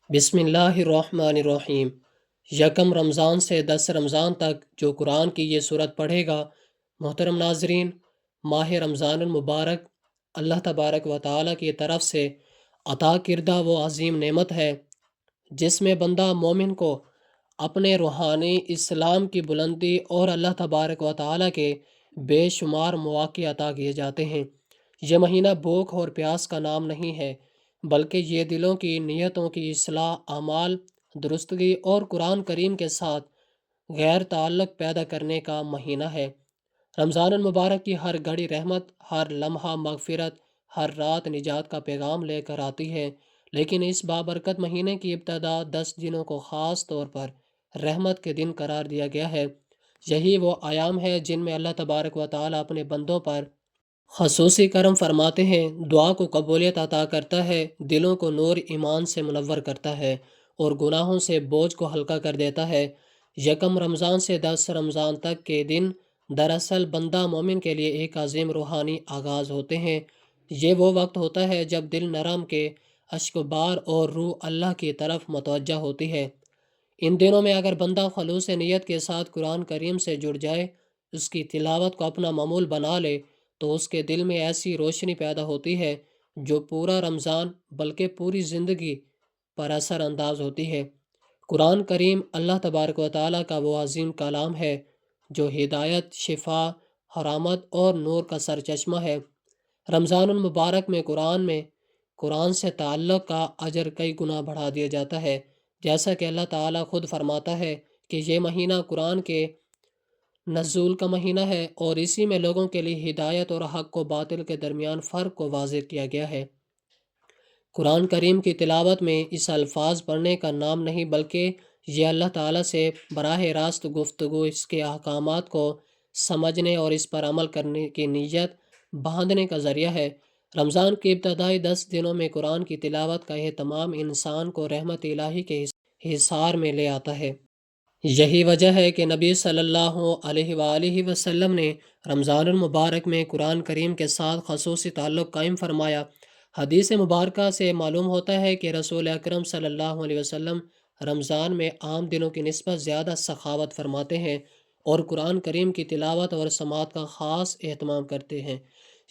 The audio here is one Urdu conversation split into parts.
بسم اللہ الرحمن الرحیم۔ یکم رمضان سے 10 رمضان تک جو قرآن کی یہ صورت پڑھے گا، محترم ناظرین، ماہ رمضان المبارک اللہ تبارک و تعالیٰ کی طرف سے عطا کردہ وہ عظیم نعمت ہے جس میں بندہ مومن کو اپنے روحانی اسلام کی بلندی اور اللہ تبارک و تعالیٰ کے بے شمار مواقع عطا کیے جاتے ہیں۔ یہ مہینہ بھوک اور پیاس کا نام نہیں ہے، بلکہ یہ دلوں کی نیتوں کی اصلاح، اعمال درستگی اور قرآن کریم کے ساتھ غیر تعلق پیدا کرنے کا مہینہ ہے۔ رمضان المبارک کی ہر گھڑی رحمت، ہر لمحہ مغفرت، ہر رات نجات کا پیغام لے کر آتی ہے، لیکن اس بابرکت مہینے کی ابتدا 10 دنوں کو خاص طور پر رحمت کے دن قرار دیا گیا ہے۔ یہی وہ ایام ہے جن میں اللہ تبارک و تعالیٰ اپنے بندوں پر خصوصی کرم فرماتے ہیں، دعا کو قبولیت عطا کرتا ہے، دلوں کو نور ایمان سے منور کرتا ہے اور گناہوں سے بوجھ کو ہلکا کر دیتا ہے۔ یکم رمضان سے 10 رمضان تک کے دن دراصل بندہ مومن کے لیے ایک عظیم روحانی آغاز ہوتے ہیں۔ یہ وہ وقت ہوتا ہے جب دل نرم کے اشک بار اور روح اللہ کی طرف متوجہ ہوتی ہے۔ ان دنوں میں اگر بندہ خلوص نیت کے ساتھ قرآن کریم سے جڑ جائے، اس کی تلاوت کو اپنا معمول بنا لے، تو اس کے دل میں ایسی روشنی پیدا ہوتی ہے جو پورا رمضان بلکہ پوری زندگی پر اثر انداز ہوتی ہے۔ قرآن کریم اللہ تبارک و تعالیٰ کا وہ عظیم کلام ہے جو ہدایت، شفا، رحمت اور نور کا سرچشمہ ہے۔ رمضان المبارک میں قرآن سے تعلق کا اجر کئی گنا بڑھا دیا جاتا ہے، جیسا کہ اللہ تعالیٰ خود فرماتا ہے کہ یہ مہینہ قرآن کے نزول کا مہینہ ہے اور اسی میں لوگوں کے لیے ہدایت اور حق و باطل کے درمیان فرق کو واضح کیا گیا ہے۔ قرآن کریم کی تلاوت میں اس الفاظ پڑھنے کا نام نہیں، بلکہ یہ اللہ تعالیٰ سے براہ راست گفتگو، اس کے احکامات کو سمجھنے اور اس پر عمل کرنے کی نیت باندھنے کا ذریعہ ہے۔ رمضان کے ابتدائی 10 دنوں میں قرآن کی تلاوت کا اہتمام انسان کو رحمت الہی کے حصار میں لے آتا ہے۔ یہی وجہ ہے کہ نبی صلی اللہ علیہ وآلہ وسلم نے رمضان المبارک میں قرآن کریم کے ساتھ خصوصی تعلق قائم فرمایا۔ حدیث مبارکہ سے معلوم ہوتا ہے کہ رسول اکرم صلی اللہ علیہ وسلم رمضان میں عام دنوں کی نسبت زیادہ سخاوت فرماتے ہیں اور قرآن کریم کی تلاوت اور سماعت کا خاص اہتمام کرتے ہیں۔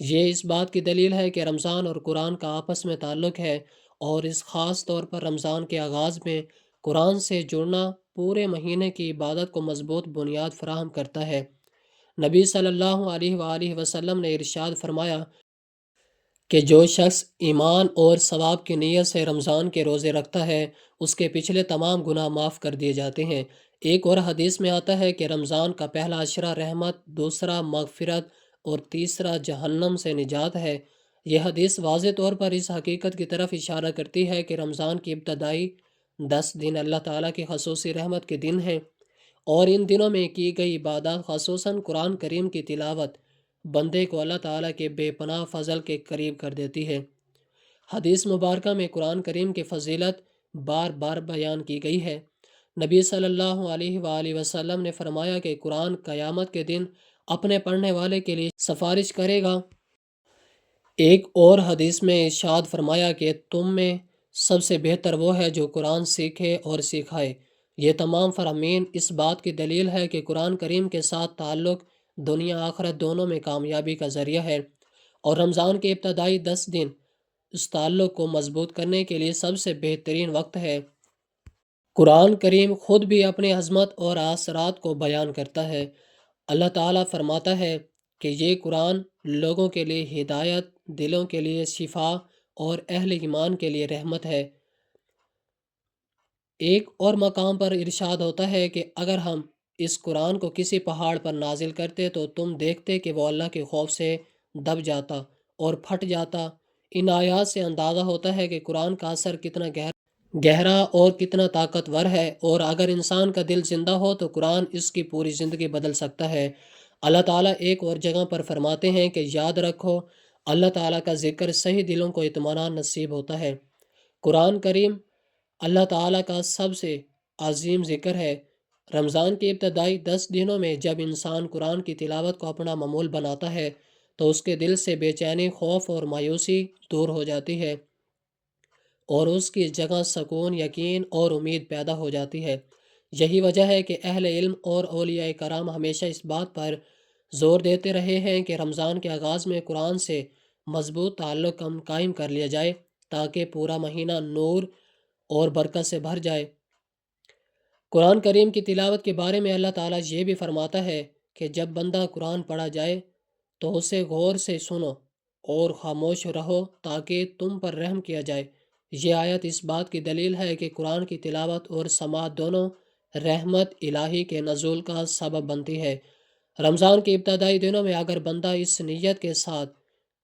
یہ اس بات کی دلیل ہے کہ رمضان اور قرآن کا آپس میں تعلق ہے اور اس خاص طور پر رمضان کے آغاز میں قرآن سے جڑنا پورے مہینے کی عبادت کو مضبوط بنیاد فراہم کرتا ہے۔ نبی صلی اللہ علیہ وآلہ وسلم نے ارشاد فرمایا کہ جو شخص ایمان اور ثواب کی نیت سے رمضان کے روزے رکھتا ہے، اس کے پچھلے تمام گناہ معاف کر دیے جاتے ہیں۔ ایک اور حدیث میں آتا ہے کہ رمضان کا پہلا عشرہ رحمت، دوسرا مغفرت اور تیسرا جہنم سے نجات ہے۔ یہ حدیث واضح طور پر اس حقیقت کی طرف اشارہ کرتی ہے کہ رمضان کی ابتدائی 10 دن اللہ تعالیٰ کی خصوصی رحمت کے دن ہیں، اور ان دنوں میں کی گئی عبادات، خصوصاً قرآن کریم کی تلاوت، بندے کو اللہ تعالیٰ کے بے پناہ فضل کے قریب کر دیتی ہے۔ حدیث مبارکہ میں قرآن کریم کی فضیلت بار بار بیان کی گئی ہے۔ نبی صلی اللہ علیہ وآلہ وسلم نے فرمایا کہ قرآن قیامت کے دن اپنے پڑھنے والے کے لیے سفارش کرے گا۔ ایک اور حدیث میں ارشاد فرمایا کہ تم میں سب سے بہتر وہ ہے جو قرآن سیکھے اور سکھائے۔ یہ تمام فرامین اس بات کی دلیل ہے کہ قرآن کریم کے ساتھ تعلق دنیا آخرت دونوں میں کامیابی کا ذریعہ ہے، اور رمضان کے ابتدائی 10 دن اس تعلق کو مضبوط کرنے کے لیے سب سے بہترین وقت ہے۔ قرآن کریم خود بھی اپنے عظمت اور اثرات کو بیان کرتا ہے۔ اللہ تعالیٰ فرماتا ہے کہ یہ قرآن لوگوں کے لیے ہدایت، دلوں کے لیے شفا اور اہل ایمان کے لیے رحمت ہے۔ ایک اور مقام پر ارشاد ہوتا ہے کہ اگر ہم اس قرآن کو کسی پہاڑ پر نازل کرتے تو تم دیکھتے کہ وہ اللہ کے خوف سے دب جاتا اور پھٹ جاتا۔ ان آیات سے اندازہ ہوتا ہے کہ قرآن کا اثر کتنا گہرا اور کتنا طاقتور ہے، اور اگر انسان کا دل زندہ ہو تو قرآن اس کی پوری زندگی بدل سکتا ہے۔ اللہ تعالیٰ ایک اور جگہ پر فرماتے ہیں کہ یاد رکھو، اللہ تعالیٰ کا ذکر صحیح دلوں کو اطمینان نصیب ہوتا ہے۔ قرآن کریم اللہ تعالیٰ کا سب سے عظیم ذکر ہے۔ رمضان کے ابتدائی 10 دنوں میں جب انسان قرآن کی تلاوت کو اپنا معمول بناتا ہے تو اس کے دل سے بے چینی، خوف اور مایوسی دور ہو جاتی ہے، اور اس کی جگہ سکون، یقین اور امید پیدا ہو جاتی ہے۔ یہی وجہ ہے کہ اہل علم اور اولیاء کرام ہمیشہ اس بات پر زور دیتے رہے ہیں کہ رمضان کے آغاز میں قرآن سے مضبوط تعلق قائم کر لیا جائے تاکہ پورا مہینہ نور اور برکت سے بھر جائے۔ قرآن کریم کی تلاوت کے بارے میں اللہ تعالیٰ یہ بھی فرماتا ہے کہ جب بندہ قرآن پڑھا جائے تو اسے غور سے سنو اور خاموش رہو تاکہ تم پر رحم کیا جائے۔ یہ آیت اس بات کی دلیل ہے کہ قرآن کی تلاوت اور سماعت دونوں رحمت الہی کے نزول کا سبب بنتی ہے۔ رمضان کے ابتدائی دنوں میں اگر بندہ اس نیت کے ساتھ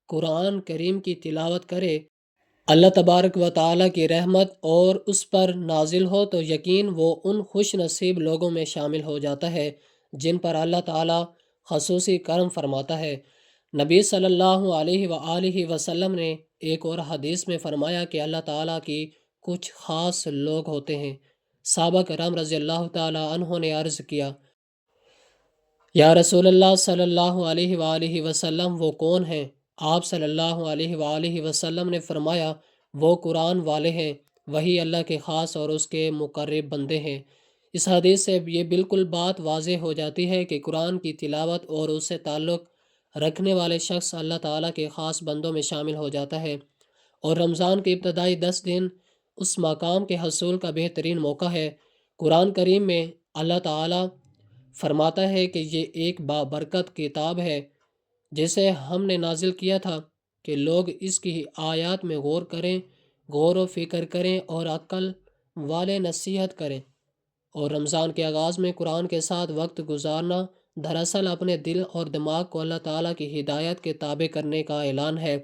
قرآن کریم کی تلاوت کرے اللہ تبارک و تعالیٰ کی رحمت اور اس پر نازل ہو تو یقین وہ ان خوش نصیب لوگوں میں شامل ہو جاتا ہے جن پر اللہ تعالیٰ خصوصی کرم فرماتا ہے۔ نبی صلی اللہ علیہ وآلہ وسلم نے ایک اور حدیث میں فرمایا کہ اللہ تعالیٰ کی کچھ خاص لوگ ہوتے ہیں۔ صحابہ کرام رضی اللہ تعالیٰ عنہ نے عرض کیا، یا رسول اللہ صلی اللہ علیہ وآلہ وسلم وہ کون ہیں؟ آپ صلی اللہ علیہ وآلہ وسلم نے فرمایا، وہ قرآن والے ہیں، وہی اللہ کے خاص اور اس کے مقرب بندے ہیں۔ اس حدیث سے یہ بالکل بات واضح ہو جاتی ہے کہ قرآن کی تلاوت اور اس سے تعلق رکھنے والے شخص اللہ تعالیٰ کے خاص بندوں میں شامل ہو جاتا ہے، اور رمضان کے ابتدائی 10 دن اس مقام کے حصول کا بہترین موقع ہے۔ قرآن کریم میں اللہ تعالیٰ فرماتا ہے کہ یہ ایک بابرکت کتاب ہے جسے ہم نے نازل کیا تھا کہ لوگ اس کی آیات میں غور و فکر کریں اور عقل والے نصیحت کریں۔ اور رمضان کے آغاز میں قرآن کے ساتھ وقت گزارنا دراصل اپنے دل اور دماغ کو اللہ تعالیٰ کی ہدایت کے تابع کرنے کا اعلان ہے۔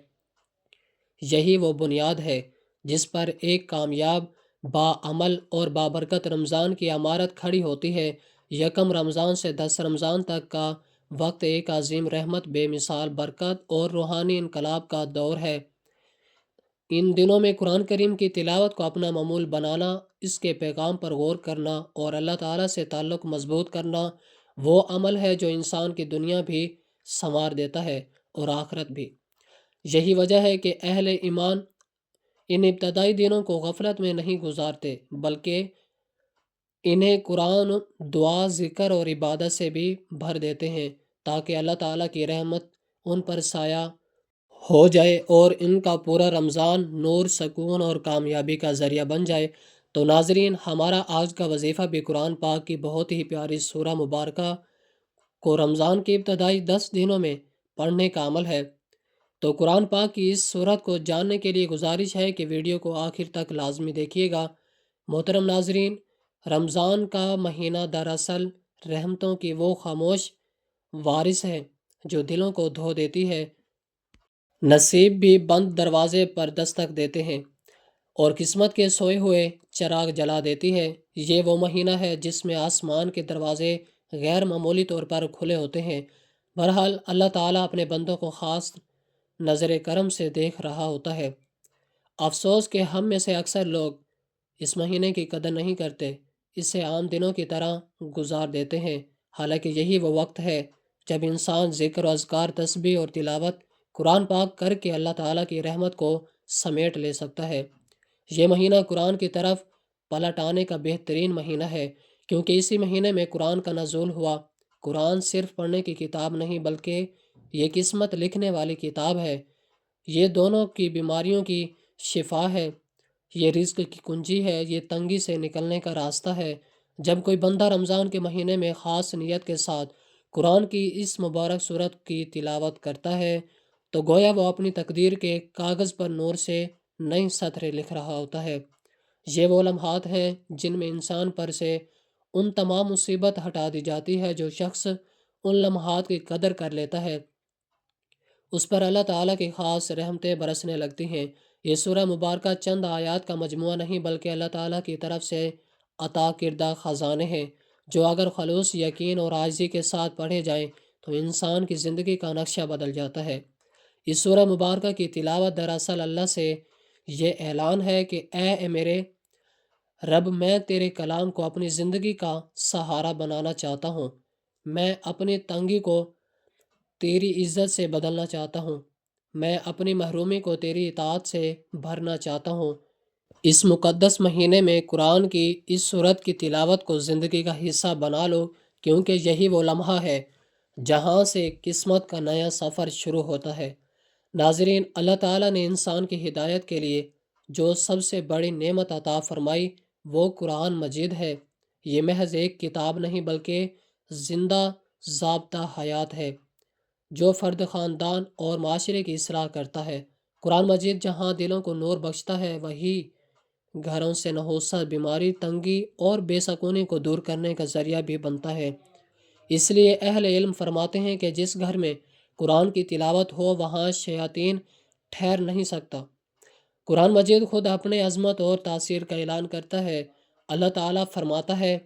یہی وہ بنیاد ہے جس پر ایک کامیاب، باعمل اور بابرکت رمضان کی عمارت کھڑی ہوتی ہے۔ یکم رمضان سے 10 رمضان تک کا وقت ایک عظیم رحمت، بے مثال برکت اور روحانی انقلاب کا دور ہے۔ ان دنوں میں قرآن کریم کی تلاوت کو اپنا معمول بنانا، اس کے پیغام پر غور کرنا اور اللہ تعالیٰ سے تعلق مضبوط کرنا وہ عمل ہے جو انسان کی دنیا بھی سنوار دیتا ہے اور آخرت بھی۔ یہی وجہ ہے کہ اہل ایمان ان ابتدائی دنوں کو غفلت میں نہیں گزارتے بلکہ انہیں قرآن، دعا، ذکر اور عبادت سے بھی بھر دیتے ہیں تاکہ اللہ تعالیٰ کی رحمت ان پر سایہ ہو جائے اور ان کا پورا رمضان نور، سکون اور کامیابی کا ذریعہ بن جائے۔ تو ناظرین، ہمارا آج کا وظیفہ بھی قرآن پاک کی بہت ہی پیاری سورہ مبارکہ کو رمضان کے ابتدائی 10 دنوں میں پڑھنے کا عمل ہے۔ تو قرآن پاک کی اس سورت کو جاننے کے لیے گزارش ہے کہ ویڈیو کو آخر تک لازمی دیکھیے گا۔ محترم ناظرین، رمضان کا مہینہ دراصل رحمتوں کی وہ خاموش وارث ہے جو دلوں کو دھو دیتی ہے، نصیب بھی بند دروازے پر دستک دیتے ہیں اور قسمت کے سوئے ہوئے چراغ جلا دیتی ہے۔ یہ وہ مہینہ ہے جس میں آسمان کے دروازے غیر معمولی طور پر کھلے ہوتے ہیں۔ بہرحال اللہ تعالیٰ اپنے بندوں کو خاص نظر کرم سے دیکھ رہا ہوتا ہے۔ افسوس کہ ہم میں سے اکثر لوگ اس مہینے کی قدر نہیں کرتے، اسے عام دنوں کی طرح گزار دیتے ہیں، حالانکہ یہی وہ وقت ہے جب انسان ذکر و اذکار، تسبیح اور تلاوت قرآن پاک کر کے اللہ تعالیٰ کی رحمت کو سمیٹ لے سکتا ہے۔ یہ مہینہ قرآن کی طرف پلٹ آنے کا بہترین مہینہ ہے کیونکہ اسی مہینے میں قرآن کا نزول ہوا۔ قرآن صرف پڑھنے کی کتاب نہیں بلکہ یہ قسمت لکھنے والی کتاب ہے۔ یہ دونوں کی بیماریوں کی شفا ہے، یہ رزق کی کنجی ہے، یہ تنگی سے نکلنے کا راستہ ہے۔ جب کوئی بندہ رمضان کے مہینے میں خاص نیت کے ساتھ قرآن کی اس مبارک سورت کی تلاوت کرتا ہے تو گویا وہ اپنی تقدیر کے کاغذ پر نور سے نئی سطریں لکھ رہا ہوتا ہے۔ یہ وہ لمحات ہیں جن میں انسان پر سے ان تمام مصیبت ہٹا دی جاتی ہے۔ جو شخص ان لمحات کی قدر کر لیتا ہے اس پر اللہ تعالیٰ کی خاص رحمتیں برسنے لگتی ہیں۔ یہ سورہ مبارکہ چند آیات کا مجموعہ نہیں بلکہ اللہ تعالیٰ کی طرف سے عطا کردہ خزانے ہیں جو اگر خلوص، یقین اور عاجزی کے ساتھ پڑھے جائیں تو انسان کی زندگی کا نقشہ بدل جاتا ہے۔ اس سورہ مبارکہ کی تلاوت دراصل اللہ سے یہ اعلان ہے کہ اے میرے رب، میں تیرے کلام کو اپنی زندگی کا سہارا بنانا چاہتا ہوں، میں اپنی تنگی کو تیری عزت سے بدلنا چاہتا ہوں، میں اپنی محرومی کو تیری اطاعت سے بھرنا چاہتا ہوں۔ اس مقدس مہینے میں قرآن کی اس صورت کی تلاوت کو زندگی کا حصہ بنا لو، کیونکہ یہی وہ لمحہ ہے جہاں سے قسمت کا نیا سفر شروع ہوتا ہے۔ ناظرین، اللہ تعالیٰ نے انسان کی ہدایت کے لیے جو سب سے بڑی نعمت عطا فرمائی وہ قرآن مجید ہے۔ یہ محض ایک کتاب نہیں بلکہ زندہ ضابطہ حیات ہے جو فرد، خاندان اور معاشرے کی اصلاح کرتا ہے۔ قرآن مجید جہاں دلوں کو نور بخشتا ہے، وہی گھروں سے نحوست، بیماری، تنگی اور بے سکونی کو دور کرنے کا ذریعہ بھی بنتا ہے۔ اس لیے اہل علم فرماتے ہیں کہ جس گھر میں قرآن کی تلاوت ہو وہاں شیاطین ٹھہر نہیں سکتا۔ قرآن مجید خود اپنے عظمت اور تاثیر کا اعلان کرتا ہے۔ اللہ تعالیٰ فرماتا ہے،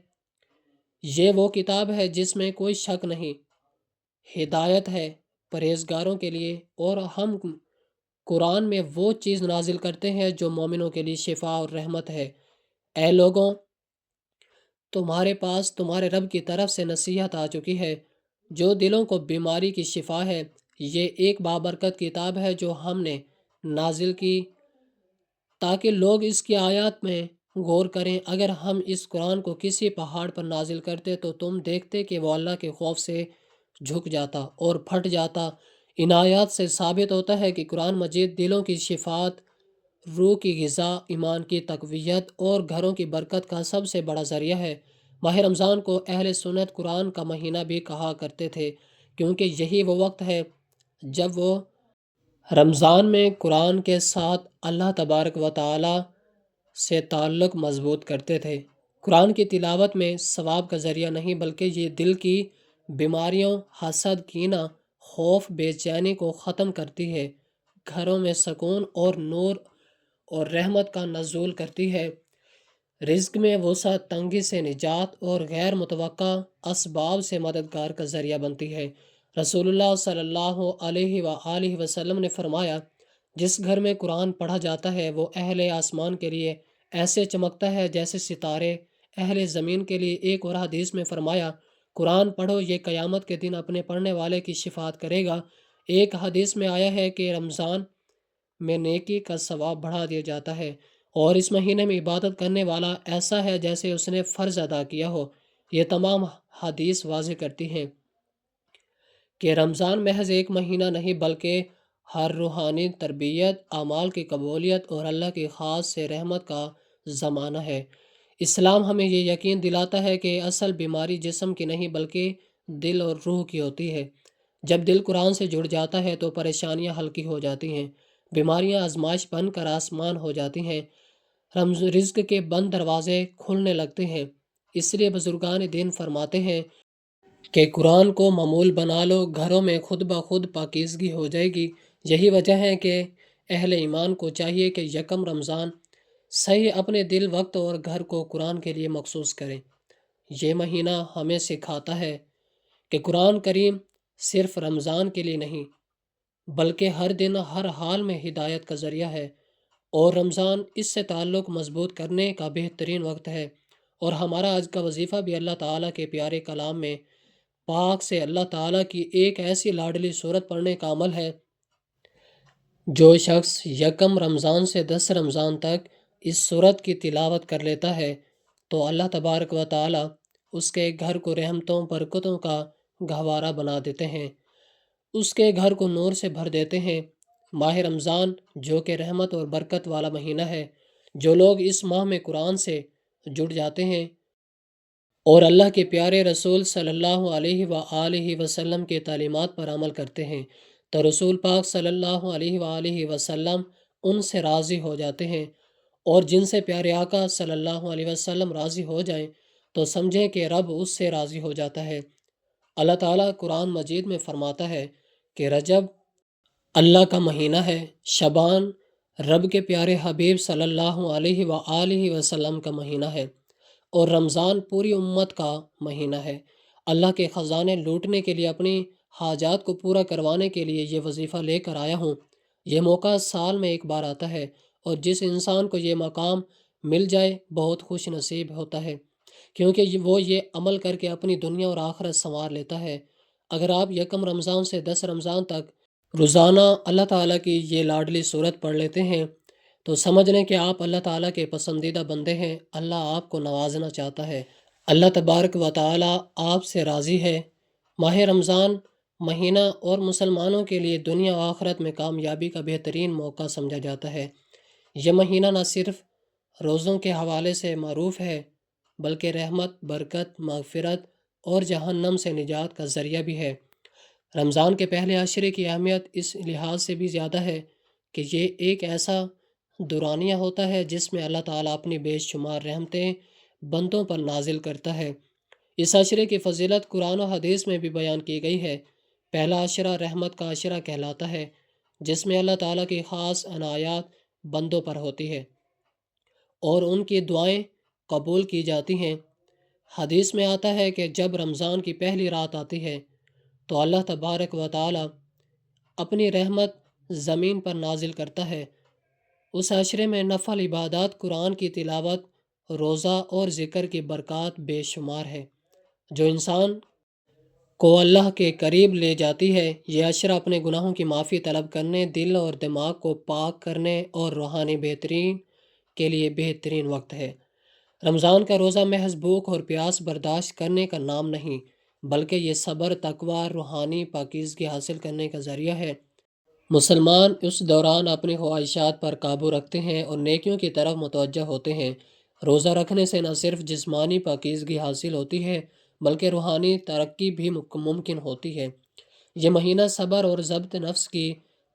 یہ وہ کتاب ہے جس میں کوئی شک نہیں، ہدایت ہے پرہیزگاروں کے لیے، اور ہم قرآن میں وہ چیز نازل کرتے ہیں جو مومنوں کے لیے شفا اور رحمت ہے۔ اے لوگوں، تمہارے پاس تمہارے رب کی طرف سے نصیحت آ چکی ہے جو دلوں کو بیماری کی شفا ہے۔ یہ ایک بابرکت کتاب ہے جو ہم نے نازل کی تاکہ لوگ اس کی آیات میں غور کریں۔ اگر ہم اس قرآن کو کسی پہاڑ پر نازل کرتے تو تم دیکھتے کہ وہ اللہ کے خوف سے جھک جاتا اور پھٹ جاتا۔ ان آیات سے ثابت ہوتا ہے کہ قرآن مجید دلوں کی شفاعت، روح کی غذا، ایمان کی تقویت اور گھروں کی برکت کا سب سے بڑا ذریعہ ہے۔ ماہ رمضان کو اہل سنت قرآن کا مہینہ بھی کہا کرتے تھے، کیونکہ یہی وہ وقت ہے جب وہ رمضان میں قرآن کے ساتھ اللہ تبارک و تعالی سے تعلق مضبوط کرتے تھے۔ قرآن کی تلاوت میں ثواب کا ذریعہ نہیں بلکہ یہ دل کی بیماریوں، حسد، کینہ، خوف، بے چینی کو ختم کرتی ہے، گھروں میں سکون اور نور اور رحمت کا نزول کرتی ہے، رزق میں وسعت، تنگی سے نجات اور غیر متوقع اسباب سے مددگار کا ذریعہ بنتی ہے۔ رسول اللہ صلی اللہ علیہ وآلہ وسلم نے فرمایا، جس گھر میں قرآن پڑھا جاتا ہے وہ اہل آسمان کے لیے ایسے چمکتا ہے جیسے ستارے، اہل زمین کے لیے۔ ایک اور حدیث میں فرمایا، قرآن پڑھو، یہ قیامت کے دن اپنے پڑھنے والے کی شفاعت کرے گا۔ ایک حدیث میں آیا ہے کہ رمضان میں نیکی کا ثواب بڑھا دیا جاتا ہے، اور اس مہینے میں عبادت کرنے والا ایسا ہے جیسے اس نے فرض ادا کیا ہو۔ یہ تمام حدیث واضح کرتی ہیں کہ رمضان محض ایک مہینہ نہیں بلکہ ہر روحانی تربیت، اعمال کی قبولیت اور اللہ کی خاص سے رحمت کا زمانہ ہے۔ اسلام ہمیں یہ یقین دلاتا ہے کہ اصل بیماری جسم کی نہیں بلکہ دل اور روح کی ہوتی ہے۔ جب دل قرآن سے جڑ جاتا ہے تو پریشانیاں ہلکی ہو جاتی ہیں، بیماریاں آزمائش بن کر آسمان ہو جاتی ہیں، رزق کے بند دروازے کھلنے لگتے ہیں۔ اس لیے بزرگان دین فرماتے ہیں کہ قرآن کو معمول بنا لو، گھروں میں خود بخود پاکیزگی ہو جائے گی۔ یہی وجہ ہے کہ اہل ایمان کو چاہیے کہ یکم رمضان صحیح اپنے دل، وقت اور گھر کو قرآن کے لیے مخصوص کریں۔ یہ مہینہ ہمیں سکھاتا ہے کہ قرآن کریم صرف رمضان کے لیے نہیں بلکہ ہر دن، ہر حال میں ہدایت کا ذریعہ ہے، اور رمضان اس سے تعلق مضبوط کرنے کا بہترین وقت ہے۔ اور ہمارا آج کا وظیفہ بھی اللہ تعالیٰ کے پیارے کلام میں پاک سے اللہ تعالیٰ کی ایک ایسی لاڈلی صورت پڑھنے کا عمل ہے۔ جو شخص یکم رمضان سے 10 رمضان تک اس صورت کی تلاوت کر لیتا ہے تو اللہ تبارک و تعالیٰ اس کے گھر کو رحمتوں، برکتوں کا گہوارہ بنا دیتے ہیں، اس کے گھر کو نور سے بھر دیتے ہیں۔ ماہ رمضان جو کہ رحمت اور برکت والا مہینہ ہے، جو لوگ اس ماہ میں قرآن سے جڑ جاتے ہیں اور اللہ کے پیارے رسول صلی اللہ علیہ وآلہ وسلم کے تعلیمات پر عمل کرتے ہیں تو رسول پاک صلی اللہ علیہ وآلہ وسلم ان سے راضی ہو جاتے ہیں، اور جن سے پیارے آقا صلی اللہ علیہ وسلم راضی ہو جائیں تو سمجھیں کہ رب اس سے راضی ہو جاتا ہے۔ اللہ تعالیٰ قرآن مجید میں فرماتا ہے کہ رجب اللہ کا مہینہ ہے، شعبان رب کے پیارے حبیب صلی اللہ علیہ وآلہ وسلم کا مہینہ ہے، اور رمضان پوری امت کا مہینہ ہے۔ اللہ کے خزانے لوٹنے کے لیے، اپنی حاجات کو پورا کروانے کے لیے یہ وظیفہ لے کر آیا ہوں۔ یہ موقع سال میں ایک بار آتا ہے، اور جس انسان کو یہ مقام مل جائے بہت خوش نصیب ہوتا ہے، کیونکہ وہ یہ عمل کر کے اپنی دنیا اور آخرت سنوار لیتا ہے۔ اگر آپ یکم رمضان سے 10 رمضان تک روزانہ اللہ تعالیٰ کی یہ لاڈلی صورت پڑھ لیتے ہیں تو سمجھ لیں کہ آپ اللہ تعالیٰ کے پسندیدہ بندے ہیں، اللہ آپ کو نوازنا چاہتا ہے، اللہ تبارک و تعالیٰ آپ سے راضی ہے۔ ماہ رمضان مہینہ اور مسلمانوں کے لیے دنیا و آخرت میں کامیابی کا بہترین موقع سمجھا جاتا ہے۔ یہ مہینہ نہ صرف روزوں کے حوالے سے معروف ہے بلکہ رحمت، برکت، مغفرت اور جہنم سے نجات کا ذریعہ بھی ہے۔ رمضان کے پہلے عشرے کی اہمیت اس لحاظ سے بھی زیادہ ہے کہ یہ ایک ایسا دورانیہ ہوتا ہے جس میں اللہ تعالیٰ اپنی بے شمار رحمتیں بندوں پر نازل کرتا ہے۔ اس عشرے کی فضیلت قرآن و حدیث میں بھی بیان کی گئی ہے۔ پہلا عشرہ رحمت کا عشرہ کہلاتا ہے، جس میں اللہ تعالیٰ کی خاص عنایات بندوں پر ہوتی ہے اور ان کی دعائیں قبول کی جاتی ہیں۔ حدیث میں آتا ہے کہ جب رمضان کی پہلی رات آتی ہے تو اللہ تبارک و تعالیٰ اپنی رحمت زمین پر نازل کرتا ہے۔ اس عشرے میں نفل عبادات، قرآن کی تلاوت، روزہ اور ذکر کی برکات بے شمار ہے جو انسان کو اللہ کے قریب لے جاتی ہے۔ یہ عشرہ اپنے گناہوں کی معافی طلب کرنے، دل اور دماغ کو پاک کرنے اور روحانی بہترین کے لیے بہترین وقت ہے۔ رمضان کا روزہ محض بھوک اور پیاس برداشت کرنے کا نام نہیں، بلکہ یہ صبر، تقوی، روحانی پاکیزگی حاصل کرنے کا ذریعہ ہے۔ مسلمان اس دوران اپنی خواہشات پر قابو رکھتے ہیں اور نیکیوں کی طرف متوجہ ہوتے ہیں۔ روزہ رکھنے سے نہ صرف جسمانی پاکیزگی حاصل ہوتی ہے بلکہ روحانی ترقی بھی ممکن ہوتی ہے۔ یہ مہینہ صبر اور ضبط نفس کی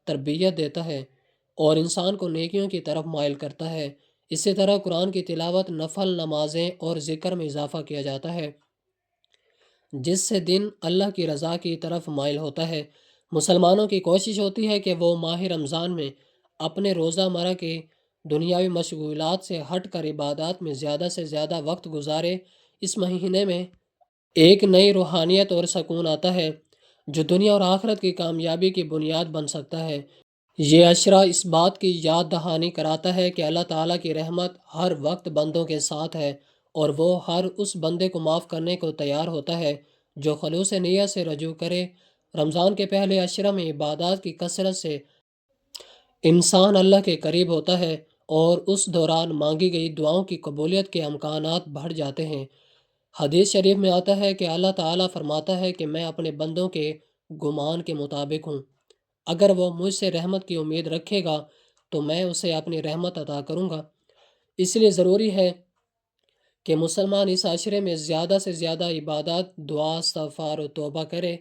تربیت دیتا ہے اور انسان کو نیکیوں کی طرف مائل کرتا ہے۔ اسی طرح قرآن کی تلاوت، نفل نمازیں اور ذکر میں اضافہ کیا جاتا ہے جس سے دن اللہ کی رضا کی طرف مائل ہوتا ہے۔ مسلمانوں کی کوشش ہوتی ہے کہ وہ ماہ رمضان میں اپنے روزہ مرہ کی دنیاوی مشغولات سے ہٹ کر عبادات میں زیادہ سے زیادہ وقت گزارے۔ اس مہینے میں ایک نئی روحانیت اور سکون آتا ہے جو دنیا اور آخرت کی کامیابی کی بنیاد بن سکتا ہے۔ یہ عشرہ اس بات کی یاد دہانی کراتا ہے کہ اللہ تعالیٰ کی رحمت ہر وقت بندوں کے ساتھ ہے اور وہ ہر اس بندے کو معاف کرنے کو تیار ہوتا ہے جو خلوص نیت سے رجوع کرے۔ رمضان کے پہلے عشرہ میں عبادات کی کثرت سے انسان اللہ کے قریب ہوتا ہے اور اس دوران مانگی گئی دعاؤں کی قبولیت کے امکانات بڑھ جاتے ہیں۔ حدیث شریف میں آتا ہے کہ اللہ تعالیٰ فرماتا ہے کہ میں اپنے بندوں کے گمان کے مطابق ہوں، اگر وہ مجھ سے رحمت کی امید رکھے گا تو میں اسے اپنی رحمت عطا کروں گا۔ اس لیے ضروری ہے کہ مسلمان اس عشرے میں زیادہ سے زیادہ عبادات، دعا، استغفار و توبہ کرے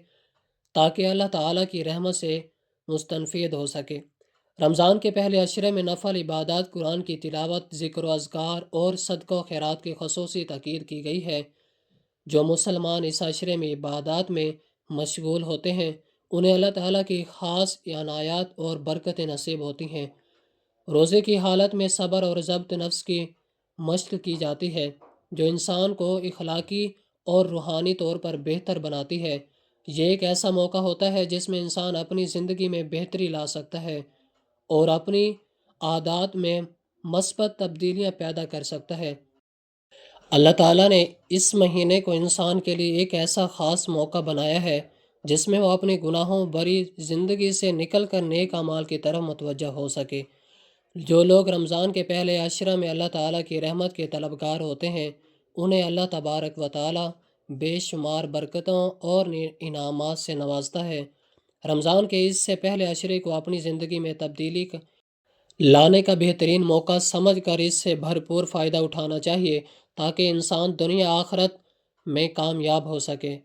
تاکہ اللہ تعالیٰ کی رحمت سے مستفید ہو سکے۔ رمضان کے پہلے عشرے میں نفل عبادات، قرآن کی تلاوت، ذکر و اذکار اور صدقہ و خیرات کی خصوصی تاکید کی گئی ہے۔ جو مسلمان اس عشرے میں عبادات میں مشغول ہوتے ہیں انہیں اللہ تعالیٰ کی خاص عنایات اور برکتیں نصیب ہوتی ہیں۔ روزے کی حالت میں صبر اور ضبط نفس کی مشق کی جاتی ہے جو انسان کو اخلاقی اور روحانی طور پر بہتر بناتی ہے۔ یہ ایک ایسا موقع ہوتا ہے جس میں انسان اپنی زندگی میں بہتری لا سکتا ہے اور اپنی عادات میں مثبت تبدیلیاں پیدا کر سکتا ہے۔ اللہ تعالیٰ نے اس مہینے کو انسان کے لیے ایک ایسا خاص موقع بنایا ہے جس میں وہ اپنی گناہوں بری زندگی سے نکل کر نیک اعمال کی طرف متوجہ ہو سکے۔ جو لوگ رمضان کے پہلے عشرہ میں اللہ تعالیٰ کی رحمت کے طلبگار ہوتے ہیں انہیں اللہ تبارک و تعالیٰ بے شمار برکتوں اور انعامات سے نوازتا ہے۔ رمضان کے اس سے پہلے عشرے کو اپنی زندگی میں تبدیلی لانے کا بہترین موقع سمجھ کر اس سے بھرپور فائدہ اٹھانا چاہیے تاکہ انسان دنیا آخرت میں کامیاب ہو سکے۔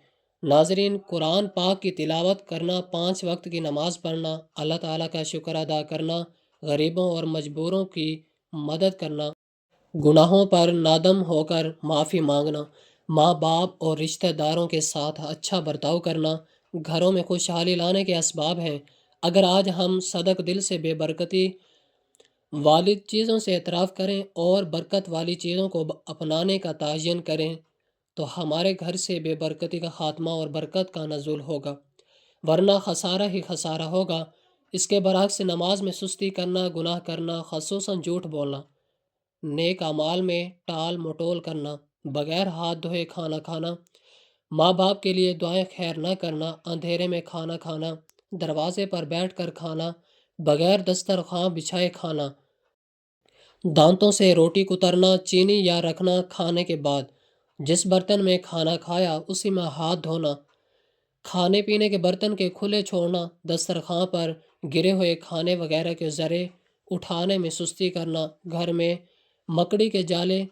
ناظرین، قرآن پاک کی تلاوت کرنا، 5 وقت کی نماز پڑھنا، اللہ تعالیٰ کا شکر ادا کرنا، غریبوں اور مجبوروں کی مدد کرنا، گناہوں پر نادم ہو کر معافی مانگنا، ماں باپ اور رشتہ داروں کے ساتھ اچھا برتاؤ کرنا گھروں میں خوشحالی لانے کے اسباب ہیں۔ اگر آج ہم صدق دل سے بے برکتی والی چیزوں سے اعتراف کریں اور برکت والی چیزوں کو اپنانے کا تعین کریں تو ہمارے گھر سے بے برکتی کا خاتمہ اور برکت کا نزول ہوگا، ورنہ خسارہ ہی خسارہ ہوگا۔ اس کے برعکس نماز میں سستی کرنا، گناہ کرنا، خصوصاً جھوٹ بولنا، نیک اعمال میں ٹال مٹول کرنا، بغیر ہاتھ دھوئے کھانا کھانا، ماں باپ کے لیے دعائیں خیر نہ کرنا، اندھیرے میں کھانا کھانا، دروازے پر بیٹھ کر کھانا، بغیر دسترخوان بچھائے کھانا، دانتوں سے روٹی کترنا، چینی یا رکھنا کھانے کے بعد، جس برتن میں کھانا کھایا اسی میں ہاتھ دھونا، کھانے پینے کے برتن کے کھلے چھوڑنا، دسترخوان پر گرے ہوئے کھانے وغیرہ کے ذرے اٹھانے میں سستی کرنا، گھر میں مکڑی کے جالے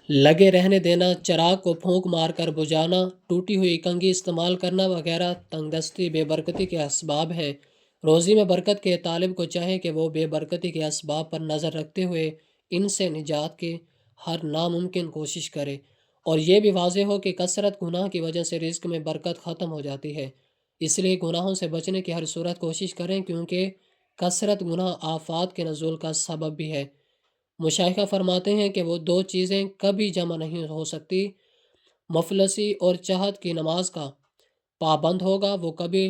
لگے رہنے دینا، چراغ کو پھونک مار کر بجھانا، ٹوٹی ہوئی کنگھی استعمال کرنا وغیرہ تنگ دستی بے برکتی کے اسباب ہیں۔ روزی میں برکت کے طالب کو چاہے کہ وہ بے برکتی کے اسباب پر نظر رکھتے ہوئے ان سے نجات کی ہر ناممکن کوشش کرے، اور یہ بھی واضح ہو کہ کثرت گناہ کی وجہ سے رزق میں برکت ختم ہو جاتی ہے۔ اس لیے گناہوں سے بچنے کی ہر صورت کوشش کریں، کیونکہ کثرت گناہ آفات کے نزول کا سبب بھی ہے۔ مشائخہ فرماتے ہیں کہ وہ دو چیزیں کبھی جمع نہیں ہو سکتی: مفلسی اور چاہت کی نماز کا پابند ہوگا وہ کبھی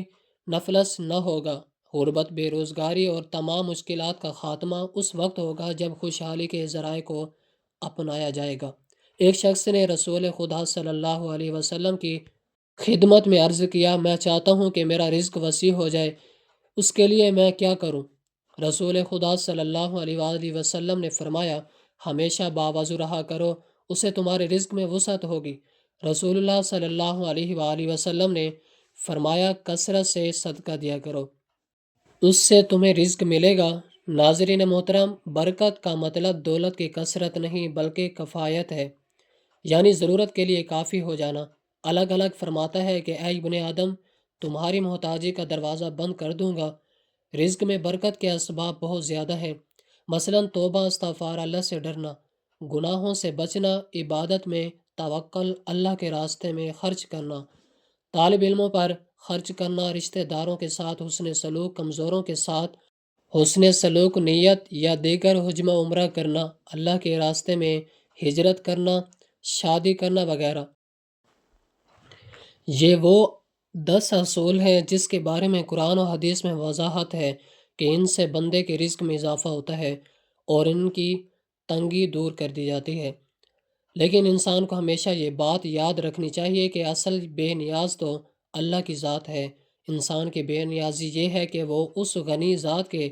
نفلس نہ ہوگا۔ غربت، بے روزگاری اور تمام مشکلات کا خاتمہ اس وقت ہوگا جب خوشحالی کے ذرائع کو اپنایا جائے گا۔ ایک شخص نے رسول خدا صلی اللہ علیہ وسلم کی خدمت میں عرض کیا، میں چاہتا ہوں کہ میرا رزق وسیع ہو جائے، اس کے لیے میں کیا کروں؟ رسول خدا صلی اللہ علیہ وآلہ وسلم نے فرمایا، ہمیشہ باوضو رہا کرو، اسے تمہارے رزق میں وسعت ہوگی۔ رسول اللہ صلی اللہ علیہ وآلہ وسلم نے فرمایا، کثرت سے صدقہ دیا کرو، اس سے تمہیں رزق ملے گا۔ ناظرین محترم، برکت کا مطلب دولت کی کثرت نہیں بلکہ کفایت ہے، یعنی ضرورت کے لیے کافی ہو جانا۔ الگ الگ فرماتا ہے کہ اے ابن آدم، تمہاری محتاجی کا دروازہ بند کر دوں گا۔ رزق میں برکت کے اسباب بہت زیادہ ہیں، مثلا توبہ، استغفار، اللہ سے ڈرنا، گناہوں سے بچنا، عبادت میں توکل، اللہ کے راستے میں خرچ کرنا، طالب علموں پر خرچ کرنا، رشتہ داروں کے ساتھ حسن سلوک، کمزوروں کے ساتھ حسن سلوک، نیت یا دیگر حجمہ عمرہ کرنا، اللہ کے راستے میں ہجرت کرنا، شادی کرنا وغیرہ۔ یہ وہ 10 اصول ہیں جس کے بارے میں قرآن و حدیث میں وضاحت ہے کہ ان سے بندے کے رزق میں اضافہ ہوتا ہے اور ان کی تنگی دور کر دی جاتی ہے۔ لیکن انسان کو ہمیشہ یہ بات یاد رکھنی چاہیے کہ اصل بے نیاز تو اللہ کی ذات ہے۔ انسان کی بے نیازی یہ ہے کہ وہ اس غنی ذات کے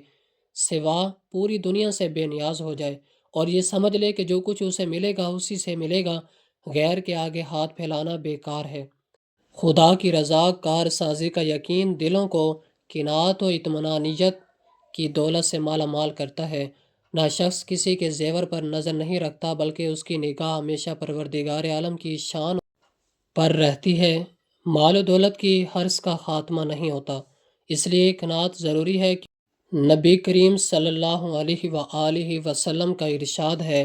سوا پوری دنیا سے بے نیاز ہو جائے اور یہ سمجھ لے کہ جو کچھ اسے ملے گا اسی سے ملے گا، غیر کے آگے ہاتھ پھیلانا بیکار ہے۔ خدا کی رضا کار سازی کا یقین دلوں کو قناعت و اطمینانیت کی دولت سے مالا مال کرتا ہے۔ نہ شخص کسی کے زیور پر نظر نہیں رکھتا بلکہ اس کی نگاہ ہمیشہ پروردگار عالم کی شان پر رہتی ہے۔ مال و دولت کی حرص کا خاتمہ نہیں ہوتا، اس لیے قناعت ضروری ہے۔ نبی کریم صلی اللہ علیہ وآلہ وسلم کا ارشاد ہے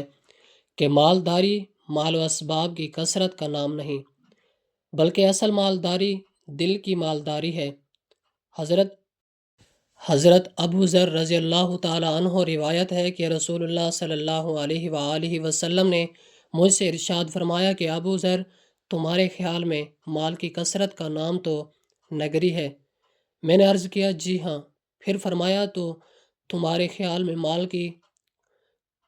کہ مالداری مال و اسباب کی کثرت کا نام نہیں بلکہ اصل مالداری دل کی مالداری ہے۔ حضرت ابو ذر رضی اللہ تعالی عنہ روایت ہے کہ رسول اللہ صلی اللہ علیہ وآلہ وسلم نے مجھ سے ارشاد فرمایا کہ ابو ذر، تمہارے خیال میں مال کی کثرت کا نام تو نگری ہے؟ میں نے عرض کیا، جی ہاں۔ پھر فرمایا، تو تمہارے خیال میں مال کی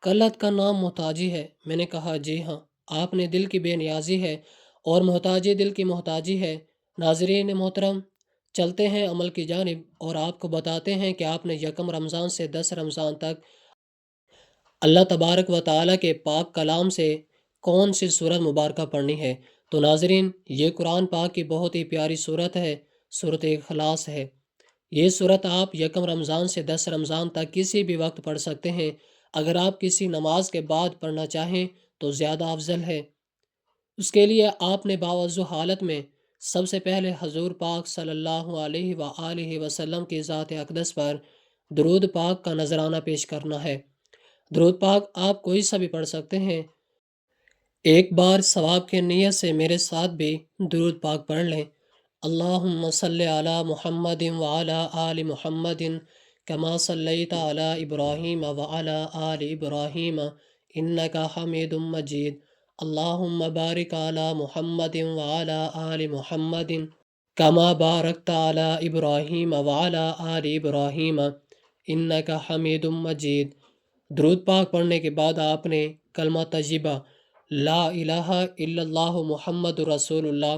قلت کا نام محتاجی ہے؟ میں نے کہا، جی ہاں۔ آپ نے دل کی بے نیازی ہے اور محتاجی دل کی محتاجی ہے۔ ناظرین محترم، چلتے ہیں عمل کی جانب اور آپ کو بتاتے ہیں کہ آپ نے یکم رمضان سے 10 رمضان تک اللہ تبارک و تعالیٰ کے پاک کلام سے کون سی سورت مبارکہ پڑھنی ہے۔ تو ناظرین، یہ قرآن پاک کی بہت ہی پیاری سورت ہے، سورت اخلاص ہے۔ یہ سورت آپ یکم رمضان سے 10 رمضان تک کسی بھی وقت پڑھ سکتے ہیں۔ اگر آپ کسی نماز کے بعد پڑھنا چاہیں تو زیادہ افضل ہے۔ اس کے لیے آپ نے باوضو حالت میں سب سے پہلے حضور پاک صلی اللہ علیہ وآلہ وسلم کی ذات اقدس پر درود پاک کا نذرانہ پیش کرنا ہے۔ درود پاک آپ کوئی سا بھی پڑھ سکتے ہیں۔ ایک بار ثواب کے نیت سے میرے ساتھ بھی درود پاک پڑھ لیں۔ اللہم صلی علی محمد وعلی آل محمد کما صلیت علی ابراہیم وعلی آل ابراہیم انکا حمید مجید۔ اللہم بارک علی محمد وعلی آل محمد کما بارکت علی ابراہیم وعلی آل ابراہیم انکا حمید مجید۔ درود پاک پڑھنے کے بعد آپ نے کلمہ طیبہ لا الہ الا اللہ محمد رسول اللہ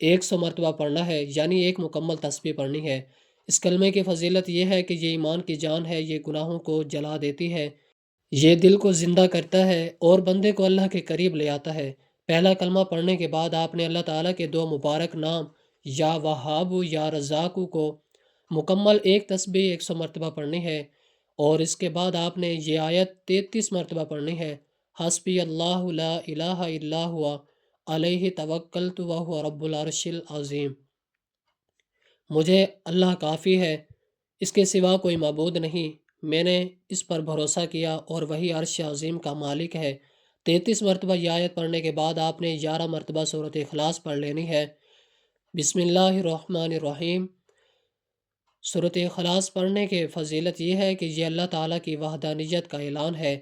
100 مرتبہ پڑھنا ہے، یعنی ایک مکمل تسبیح پڑھنی ہے۔ اس کلمے کی فضیلت یہ ہے کہ یہ ایمان کی جان ہے، یہ گناہوں کو جلا دیتی ہے، یہ دل کو زندہ کرتا ہے اور بندے کو اللہ کے قریب لے آتا ہے۔ پہلا کلمہ پڑھنے کے بعد آپ نے اللہ تعالیٰ کے دو مبارک نام یا وہاب یا رزاق کو مکمل ایک تسبیح 100 مرتبہ پڑھنی ہے، اور اس کے بعد آپ نے یہ آیت 33 مرتبہ پڑھنی ہے: حسبی اللہ لا الہ الا ہوا علیہ توکلت وہو رب العرش العظیم۔ مجھے اللہ کافی ہے، اس کے سوا کوئی معبود نہیں، میں نے اس پر بھروسہ کیا اور وہی عرش عظیم کا مالک ہے۔ 33 مرتبہ یہ آیت پڑھنے کے بعد آپ نے 11 مرتبہ سورۃ اخلاص پڑھ لینی ہے۔ بسم اللہ الرحمن الرحیم۔ سورۃ اخلاص پڑھنے کی فضیلت یہ ہے کہ یہ اللہ تعالیٰ کی وحدانیت کا اعلان ہے،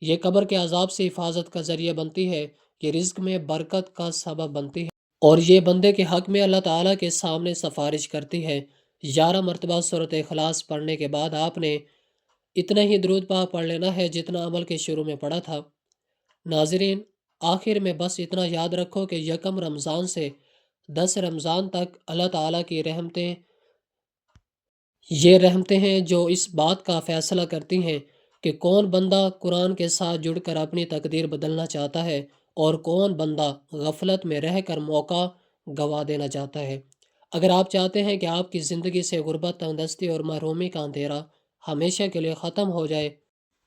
یہ قبر کے عذاب سے حفاظت کا ذریعہ بنتی ہے، یہ رزق میں برکت کا سبب بنتی ہے، اور یہ بندے کے حق میں اللہ تعالیٰ کے سامنے سفارش کرتی ہے۔ 11 مرتبہ سورۃ اخلاص پڑھنے کے بعد آپ نے اتنا ہی درود پاک پڑھ لینا ہے جتنا عمل کے شروع میں پڑھا تھا۔ ناظرین، آخر میں بس اتنا یاد رکھو کہ یکم رمضان سے 10 رمضان تک اللہ تعالیٰ کی رحمتیں، یہ رحمتیں ہیں جو اس بات کا فیصلہ کرتی ہیں کہ کون بندہ قرآن کے ساتھ جڑ کر اپنی تقدیر بدلنا چاہتا ہے اور کون بندہ غفلت میں رہ کر موقع گوا دینا چاہتا ہے۔ اگر آپ چاہتے ہیں کہ آپ کی زندگی سے غربت، تنگدستی اور محرومی کا اندھیرا ہمیشہ کے لیے ختم ہو جائے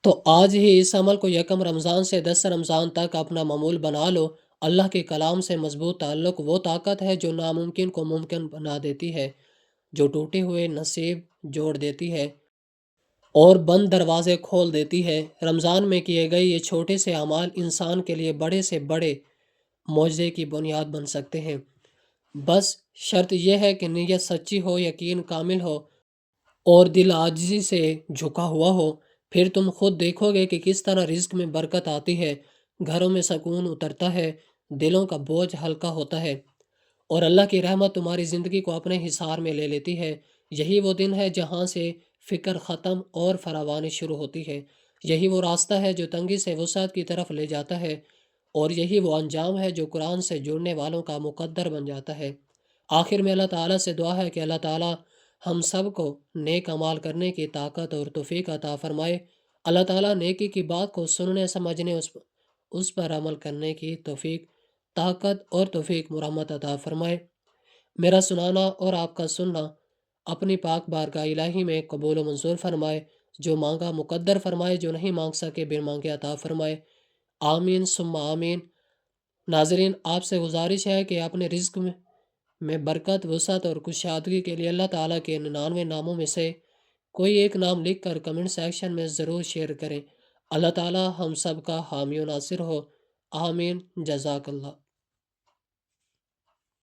تو آج ہی اس عمل کو یکم رمضان سے 10 رمضان تک اپنا معمول بنا لو۔ اللہ کے کلام سے مضبوط تعلق وہ طاقت ہے جو ناممکن کو ممکن بنا دیتی ہے، جو ٹوٹے ہوئے نصیب جوڑ دیتی ہے اور بند دروازے کھول دیتی ہے۔ رمضان میں کیے گئے یہ چھوٹے سے اعمال انسان کے لیے بڑے سے بڑے معجزے کی بنیاد بن سکتے ہیں۔ بس شرط یہ ہے کہ نیت سچی ہو، یقین کامل ہو اور دل عاجزی سے جھکا ہوا ہو۔ پھر تم خود دیکھو گے کہ کس طرح رزق میں برکت آتی ہے، گھروں میں سکون اترتا ہے، دلوں کا بوجھ ہلکا ہوتا ہے، اور اللہ کی رحمت تمہاری زندگی کو اپنے حصار میں لے لیتی ہے۔ یہی وہ دن ہے جہاں سے فکر ختم اور فراوانی شروع ہوتی ہے۔ یہی وہ راستہ ہے جو تنگی سے وسعت کی طرف لے جاتا ہے، اور یہی وہ انجام ہے جو قرآن سے جڑنے والوں کا مقدر بن جاتا ہے۔ آخر میں اللہ تعالیٰ سے دعا ہے کہ اللہ تعالیٰ ہم سب کو نیک اعمال کرنے کی طاقت اور توفیق عطا فرمائے۔ اللہ تعالیٰ نیکی کی بات کو سننے، سمجھنے، اس پر عمل کرنے کی توفیق، طاقت اور توفیق مرحمت عطا فرمائے۔ میرا سنانا اور آپ کا سننا اپنی پاک بارگاہ الہی میں قبول و منظور فرمائے۔ جو مانگا مقدر فرمائے، جو نہیں مانگ سکے بن مانگے عطا فرمائے۔ آمین ثم آمین۔ ناظرین، آپ سے گزارش ہے کہ اپنے رزق میں برکت، وسعت اور کشادگی کے لیے اللہ تعالیٰ کے 99 ناموں میں سے کوئی ایک نام لکھ کر کمنٹ سیکشن میں ضرور شیئر کریں۔ اللہ تعالیٰ ہم سب کا حامی و ناصر ہو۔ آمین۔ جزاک اللہ۔